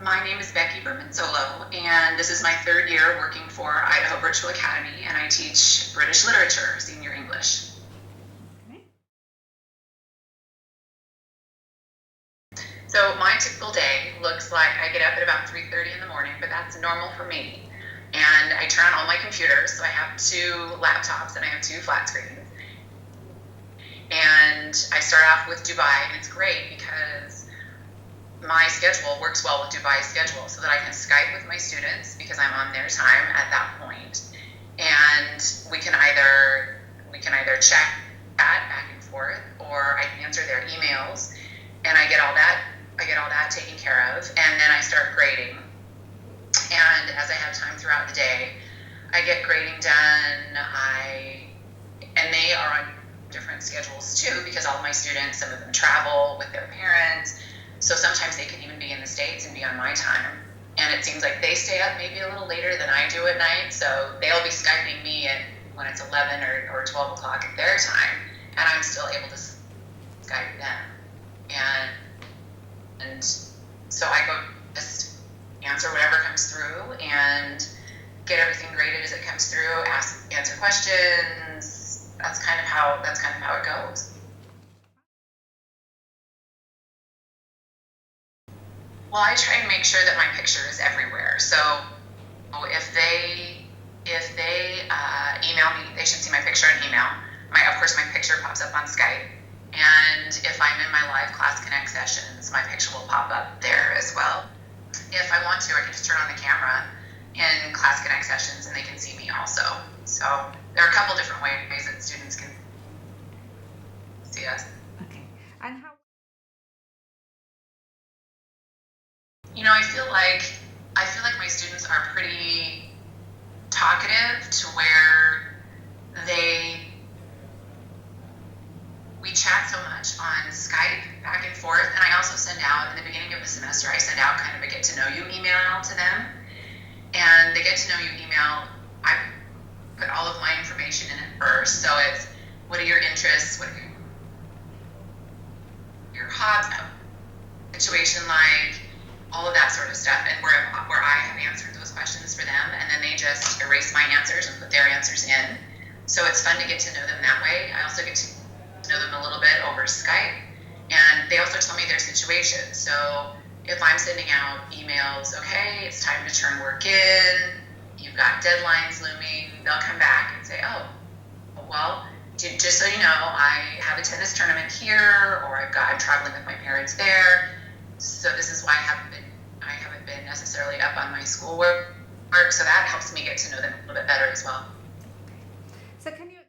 My name is Becky Bermanzolo, and this is my third year working for Idaho Virtual Academy, and I teach British Literature, Senior English. So my typical day looks like I get up at about 3:30 in the morning, but that's normal for me. And I turn on all my computers, so I have 2 laptops and I have 2 flat screens. And I start off with Dubai, and it's great because my schedule works well with Dubai's schedule, so that I can Skype with my students because I'm on their time at that point. And we can either chat back and forth, or I can answer their emails, and I get all that taken care of, and then I start grading. And as I have time throughout the day, I get grading done. And they are on different schedules too, because all of my students, some of them travel with their parents, so sometimes they can even be in the States and be on my time. And it seems like they stay up maybe a little later than I do at night, so they'll be Skyping me when it's 11 or 12 o'clock at their time, and I'm still able to Skype them. And so I go just answer whatever comes through and get everything graded as it comes through, answer questions. That's kind of how it goes. Well, I try and make sure that my picture is everywhere. So if they email me, they should see my picture in email. Of course, my picture pops up on Skype. And if I'm in my live Class Connect sessions, my picture will pop up there as well. If I want to, I can just turn on the camera in Class Connect sessions and they can see me also. So there are a couple different ways that students can see us. Okay. And how? I feel like my students are pretty talkative to where we chat so much on Skype back and forth, and I also send out, in the beginning of the semester, I send out kind of a get to know you email to them. And the get to know you email, I put all of my information in it first. So it's, what are your interests? What are your hobbies? Situation like? All of that sort of stuff, and where I have answered those questions for them, and then they just erase my answers and put their answers in. So it's fun to get to know them that way. I also get to know them a little bit over Skype, and they also tell me their situation. So if I'm sending out emails, okay, it's time to turn work in, you've got deadlines looming, they'll come back and say, oh, well, just so you know, I have a tennis tournament here, or I'm traveling with my parents there. So this is why I haven't been necessarily up on my schoolwork. So that helps me get to know them a little bit better as well. So can you?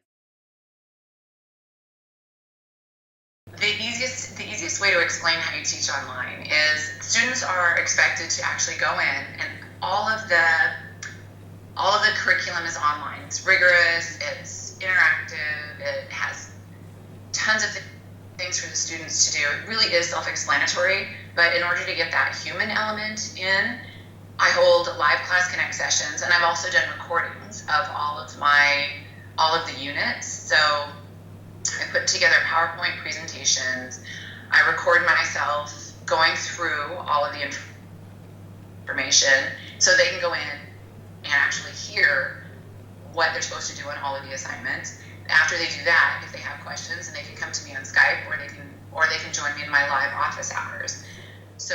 The easiest way to explain how you teach online is students are expected to actually go in, and all of the curriculum is online. It's rigorous, it's interactive, it has tons of things for the students to do. It really is self-explanatory, but in order to get that human element in, I hold live Class Connect sessions, and I've also done recordings of all of the units. So I put together PowerPoint presentations. I record myself going through all of the information so they can go in and actually hear what they're supposed to do on all of the assignments. After they do that, if they have questions, and they can come to me on Skype, or they can join me in my live office hours. So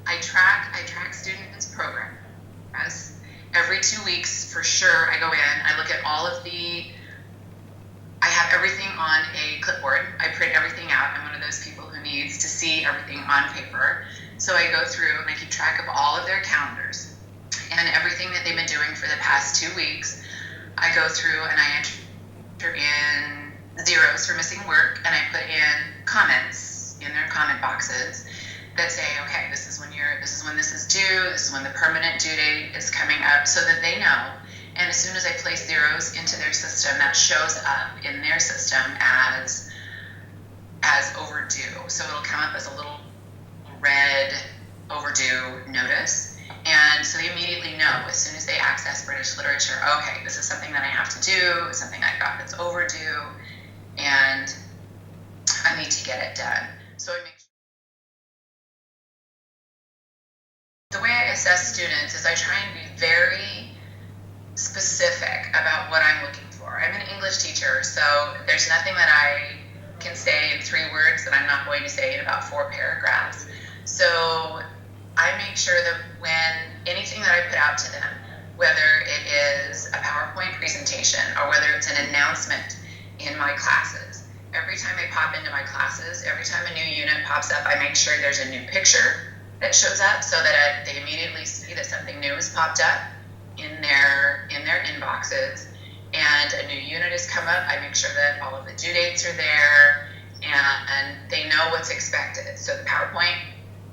I track students' progress. Every 2 weeks, for sure, I go in, I look at I have everything on a clipboard. I print everything out. I'm one of those people who needs to see everything on paper. So I go through and I keep track of all of their calendars and everything that they've been doing for the past 2 weeks. I go through and I enter in zeros for missing work, and I put in comments in their comment boxes that say, okay, this is when this is due, this is when the permanent due date is coming up, so that they know. And as soon as I place zeros into their system, that shows up in their system as overdue. So it'll come up as a little red overdue notice. And so they immediately know, as soon as they access British literature, okay, this is something that I have to do, it's something I've got that's overdue, and I need to get it done. So I make assess students is I try and be very specific about what I'm looking for. I'm an English teacher, so there's nothing that I can say in 3 words that I'm not going to say in about 4 paragraphs. So I make sure that when anything that I put out to them, whether it is a PowerPoint presentation or whether it's an announcement in my classes, every time they pop into my classes, every time a new unit pops up, I make sure there's a new picture that shows up so that they immediately see that something new has popped up in their inboxes, and a new unit has come up. I make sure that all of the due dates are there and they know what's expected. So the PowerPoint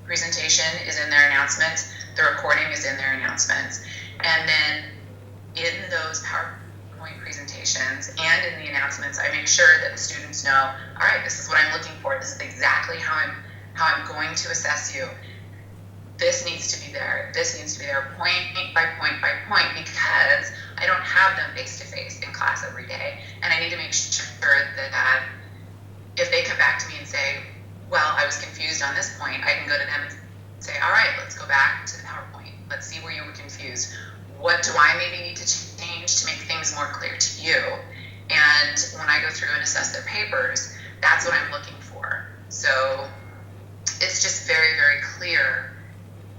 presentation is in their announcements, the recording is in their announcements, and then in those PowerPoint presentations and in the announcements, I make sure that the students know, all right, this is what I'm looking for. This is exactly how I'm going to assess you. This needs to be there. This needs to be there point by point by point, because I don't have them face to face in class every day. And I need to make sure that if they come back to me and say, well, I was confused on this point, I can go to them and say, all right, let's go back to the PowerPoint. Let's see where you were confused. What do I maybe need to change to make things more clear to you? And when I go through and assess their papers, that's what I'm looking for. So it's just very, very clear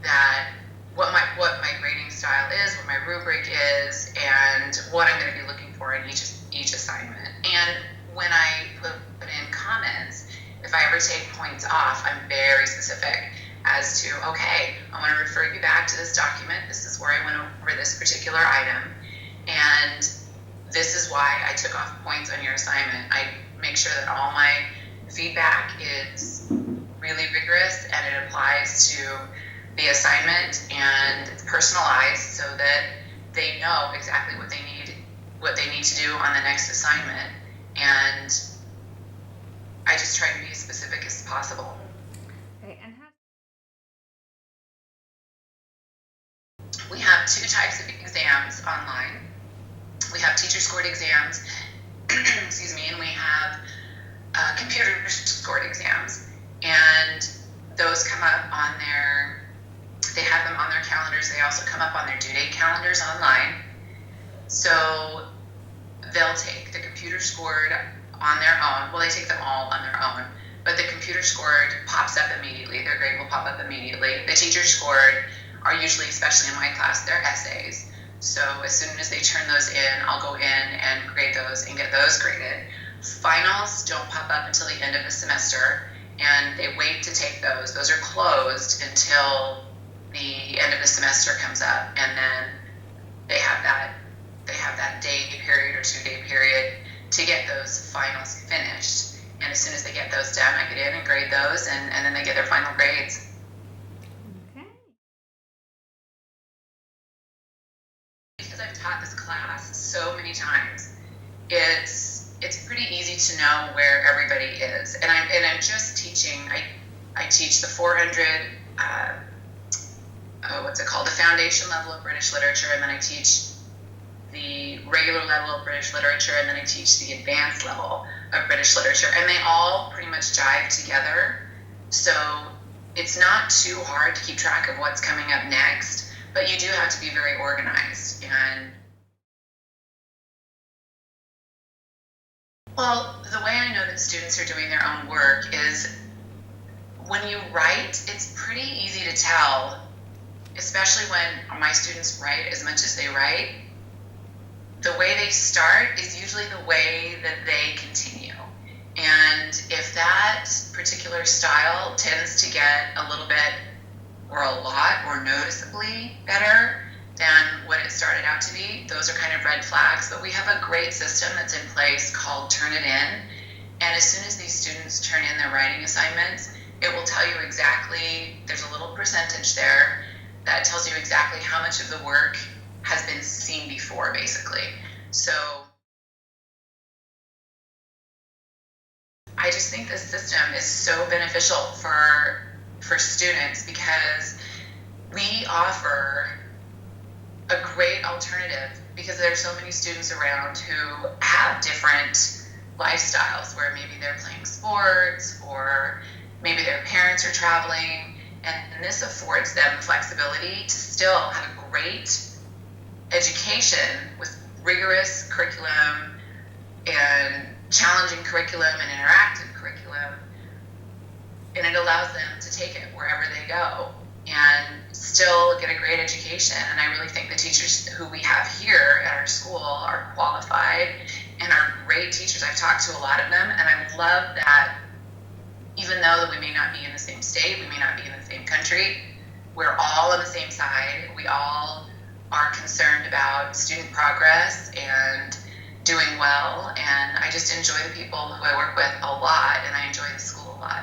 that what my grading style is, what my rubric is, and what I'm going to be looking for in each assignment. And when I put in comments, if I ever take points off, I'm very specific as to, okay, I want to refer you back to this document. This is where I went over this particular item, and this is why I took off points on your assignment. I make sure that all my feedback is really rigorous and it applies to the assignment, and it's personalized so that they know exactly what they need to do on the next assignment. And I just try to be as specific as possible. Okay, and how? We have 2 types of exams online. We have teacher-scored exams, excuse me, and we have computer-scored exams. And those come up on they have them on their calendars. They also come up on their due date calendars online. So they'll take the computer-scored on their own. Well, they take them all on their own, but the computer-scored pops up immediately. Their grade will pop up immediately. The teacher-scored are usually, especially in my class, they're essays. So as soon as they turn those in, I'll go in and grade those and get those graded. Finals don't pop up until the end of the semester, and they wait to take those. Those are closed until the end of the semester comes up, and then they have that day period or 2-day period to get those finals finished. And as soon as they get those done, I get in and grade those, and then they get their final grades. Okay. Because I've taught this class so many times, it's pretty easy to know where everybody is. And I'm just teaching. I teach the 400. The foundation level of British literature, and then I teach the regular level of British literature, and then I teach the advanced level of British literature, and they all pretty much jive together. So it's not too hard to keep track of what's coming up next, but you do have to be very organized. And well, the way I know that students are doing their own work is when you write, it's pretty easy to tell, especially when my students write as much as they write. The way they start is usually the way that they continue. And if that particular style tends to get a little bit or a lot or noticeably better than what it started out to be, those are kind of red flags. But we have a great system that's in place called Turn It In. And as soon as these students turn in their writing assignments, it will tell you exactly, there's a little percentage there that tells you exactly how much of the work has been seen before, basically. So I just think this system is so beneficial for students, because we offer a great alternative, because there are so many students around who have different lifestyles, where maybe they're playing sports or maybe their parents are traveling, And this affords them flexibility to still have a great education with rigorous curriculum and challenging curriculum and interactive curriculum. And it allows them to take it wherever they go and still get a great education. And I really think the teachers who we have here at our school are qualified and are great teachers. I've talked to a lot of them, and I love that even though that we may not be in the same state, we may not be in the same country, we're all on the same side. We all are concerned about student progress and doing well. And I just enjoy the people who I work with a lot, and I enjoy the school a lot.